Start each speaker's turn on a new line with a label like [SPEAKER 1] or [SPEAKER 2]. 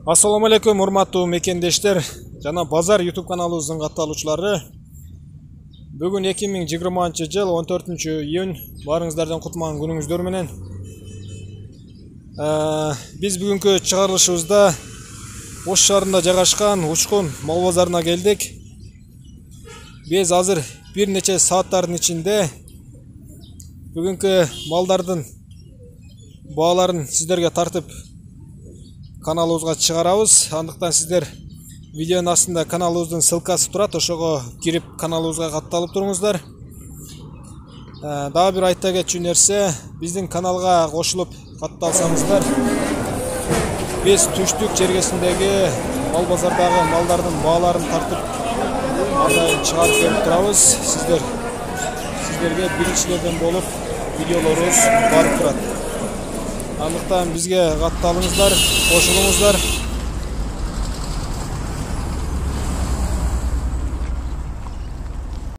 [SPEAKER 1] Assalamu алейкум, урматтуу мекендештер жана Базар YouTube каналыбыздын катталуучулары. Бүгүн 2020 жыл 14-июнь барыңыздардан кутман күнүңүздөр менен. Биз бүгүнкү чыгарылышыбызда Ош шаарында жайгашкан Учкун мал базарына келдик. Биз азыр бир нече сааттардын ичинде бүгүнкү малдардын бааларын сиздерге тартып каналыбызга чыгарабыз. Андыктан сиздер видеонун астында каналыбыздын ссылкасы турат, ошого кирип каналыбызга катталып туруңуздар. Дагы бир айта кетчү нерсе, биздин каналга кошулуп катталсаңыздар, биз түштүк чергесиндеги мал базардагы малдардын бааларын тартып ар дайым чыгарып берип турабыз. Сиздерге биринчилерден болуп видеолорубуз барып турат. Андыктан бизге катталыңыздар, кошулуңуздар.